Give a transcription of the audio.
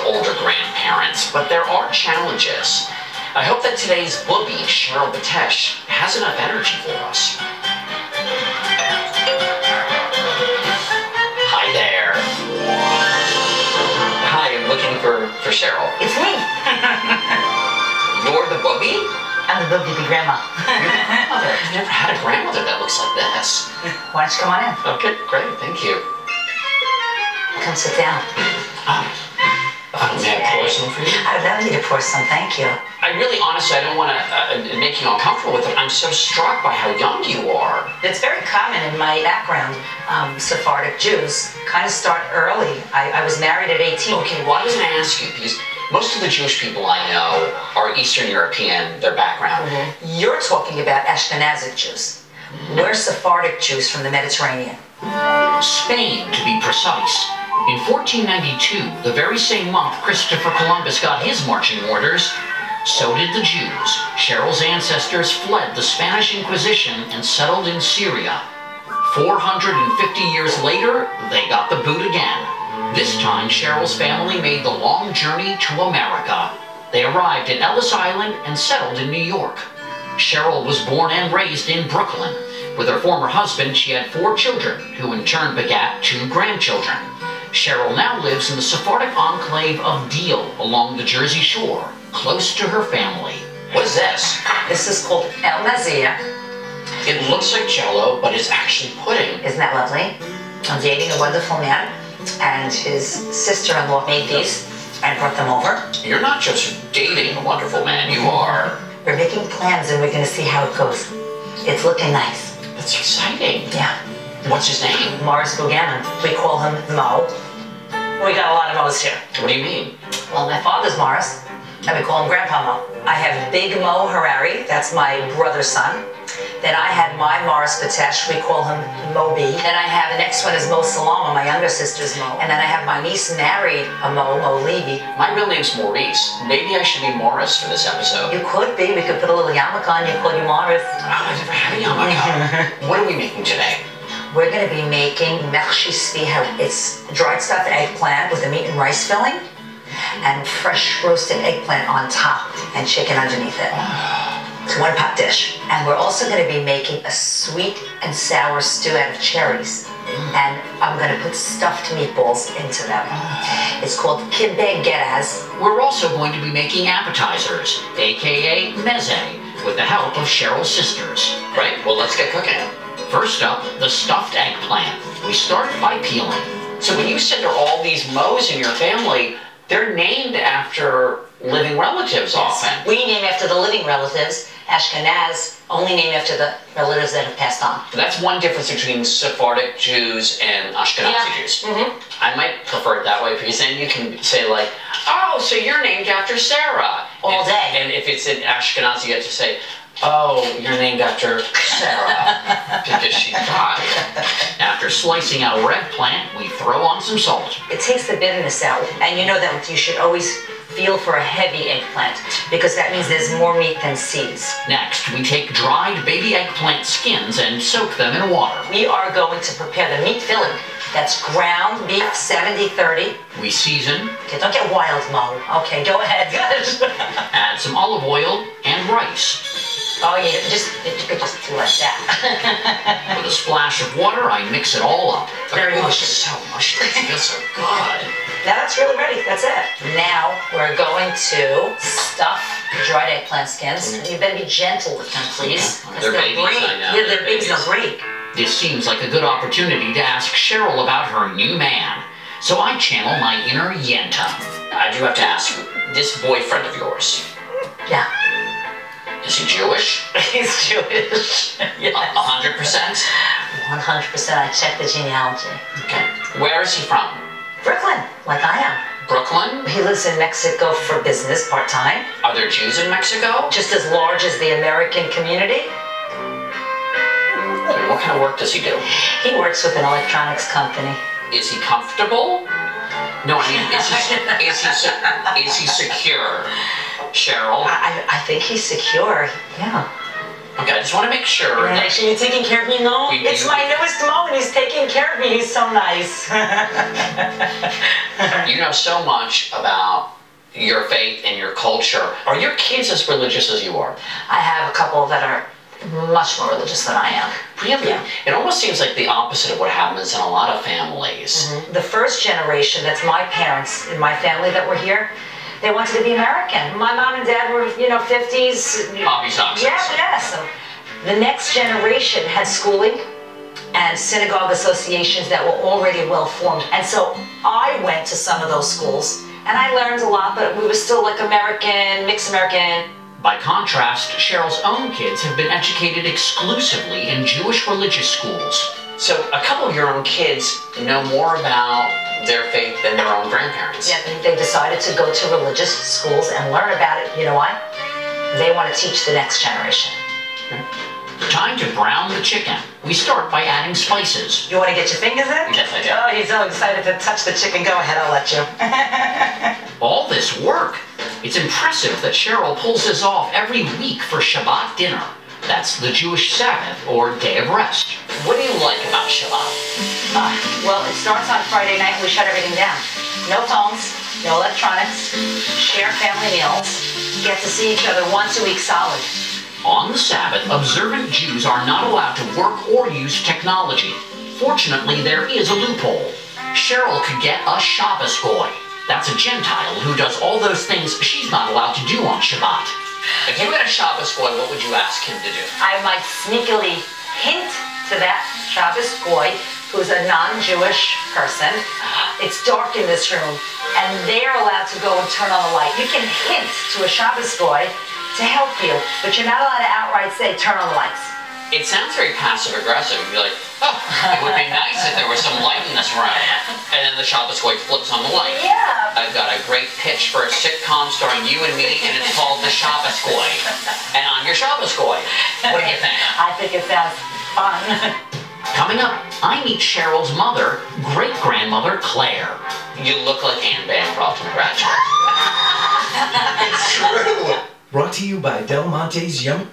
older grandparents, but there are challenges. I hope that today's booby, Sherryl Betesh, has enough energy for us. Hi there. Hi, I'm looking for Sherryl. It's me. You're the booby? I'm the booby grandma. You're the grandmother. I've never had a grandmother that looks like this. Why don't you come on in? Okay, great, thank you. Come sit down. May I pour some for you? I would love you to pour some, thank you. I really, honestly, I don't want to make you uncomfortable with it. I'm so struck by how young you are. It's very common in my background. Sephardic Jews kind of start early. I was married at 18. Okay, why didn't I ask you? Because most of the Jewish people I know are Eastern European, their background. Mm-hmm. You're talking about Ashkenazic Jews. We're Sephardic Jews from the Mediterranean. Spain, to be precise. In 1492, the very same month Christopher Columbus got his marching orders, so did the Jews. Cheryl's ancestors fled the Spanish Inquisition and settled in Syria. 450 years later, they got the boot again. This time, Cheryl's family made the long journey to America. They arrived at Ellis Island and settled in New York. Sherryl was born and raised in Brooklyn. With her former husband, she had 4 children, who in turn begat 2 grandchildren. Sherryl now lives in the Sephardic enclave of Deal along the Jersey Shore, close to her family. What is this? This is called El Mazia. It looks like Jell-O, but it's actually pudding. Isn't that lovely? I'm dating a wonderful man, and his sister-in-law made these and brought them over. You're not just dating a wonderful man, you are. We're making plans, and we're going to see how it goes. It's looking nice. That's exciting. Yeah. What's his name? Morris Buchanan. We call him Mo. We got a lot of Mo's here. What do you mean? Well, my father's Morris, and we call him Grandpa Mo. I have Big Mo Harari, that's my brother's son. Then I had my Morris Betesh, we call him Mo B. Then I have, the next one is Mo Salama, my younger sister's Mo. And then I have my niece married a Mo Levy. My real name's Maurice. Maybe I should be Morris for this episode. You could be. We could put a little yarmulke on you, call you Morris. Oh, I've never had a yarmulke. What are we making today? We're going to be making mechshi sviha. It's dried stuffed eggplant with a meat and rice filling and fresh roasted eggplant on top and chicken underneath it. It's one pot dish. And we're also going to be making a sweet and sour stew out of cherries. And I'm going to put stuffed meatballs into them. It's called kibbeh geraz. We're also going to be making appetizers, aka meze, with the help of Cheryl's sisters. Right, well let's get cooking. First up, the stuffed eggplant. We start by peeling. So when you said there are all these Mo's in your family, they're named after living relatives often. We name after the living relatives. Ashkenaz only name after the relatives that have passed on. That's one difference between Sephardic Jews and Ashkenazi Jews. I might prefer it that way because then you can say like, oh, so you're named after Sarah. All day. And if it's in Ashkenazi, you have to say, oh, you're named after Sarah because she died. After slicing our eggplant, we throw on some salt. It takes the bitterness out, and you know that you should always feel for a heavy eggplant because that means there's more meat than seeds. Next, we take dried baby eggplant skins and soak them in water. We are going to prepare the meat filling. That's ground beef 70-30. We season. Okay, don't get wild, Mo. Okay, go ahead. Add some olive oil and rice. Oh yeah, you could just do like that. With a splash of water, I mix it all up. Very mushy. So mushy. It feels so good. Now that's really ready. That's it. Now we're going to stuff dried eggplant skins. You better be gentle with them, please. They're babies, I know. Yeah, they're babies. They'll break. This seems like a good opportunity to ask Sherryl about her new man. So I channel my inner Yenta. I do have to ask, this boyfriend of yours. Yeah. Is he Jewish? He's Jewish. Yes. 100%? 100%. I checked the genealogy. Okay. Where is he from? Brooklyn, like I am. Brooklyn? He lives in Mexico for business, part-time. Are there Jews in Mexico? Just as large as the American community. What kind of work does he do? He works with an electronics company. Is he comfortable? No, I mean, is he secure? Sherryl? I think he's secure, yeah. Okay, I just want to make sure. Yeah, actually, you're taking care of me, no? It's my newest Mo, and he's taking care of me. He's so nice. You know so much about your faith and your culture. Are your kids as religious as you are? I have a couple that are much more religious than I am. Really? Yeah. It almost seems like the opposite of what happens in a lot of families. Mm-hmm. The first generation, that's my parents in my family that were here, they wanted to be American. My mom and dad were, 50s. Poppy socks. Yeah. So the next generation had schooling and synagogue associations that were already well formed. And so I went to some of those schools and I learned a lot, but we were still like American, mixed American. By contrast, Cheryl's own kids have been educated exclusively in Jewish religious schools. So a couple of your own kids know more about their faith than their own grandparents. Yeah, they decided to go to religious schools and learn about it. You know why? They want to teach the next generation. Okay. Time to brown the chicken. We start by adding spices. You want to get your fingers in? Yes, I do. Oh, he's so excited to touch the chicken. Go ahead, I'll let you. All this work. It's impressive that Cheryl pulls this off every week for Shabbat dinner. That's the Jewish Sabbath, or day of rest. What do you like about Shabbat? Well, it starts on Friday night and we shut everything down. No phones, no electronics, share family meals, get to see each other once a week solid. On the Sabbath, observant Jews are not allowed to work or use technology. Fortunately, there is a loophole. Cheryl could get a Shabbos goy. That's a Gentile who does all those things she's not allowed to do on Shabbat. If you had a Shabbos goy, what would you ask him to do? I might sneakily hint to that Shabbos goy, who's a non-Jewish person. It's dark in this room, and they're allowed to go and turn on the light. You can hint to a Shabbos goy to help you, but you're not allowed to outright say, turn on the lights. It sounds very passive-aggressive. You're like, oh, it would be nice if there was some light in this room. And then the Shabbos goy flips on the light. Yeah. I've got a great pitch for a sitcom starring you and me, and it's called The Shabbos Goy. And I'm your Shabbos goy. What do you think? I think it sounds fun. Coming up, I meet Cheryl's mother, great-grandmother Claire. You look like Anne Bancroft from Graduate. It's true. Brought to you by Del Monte's Yum.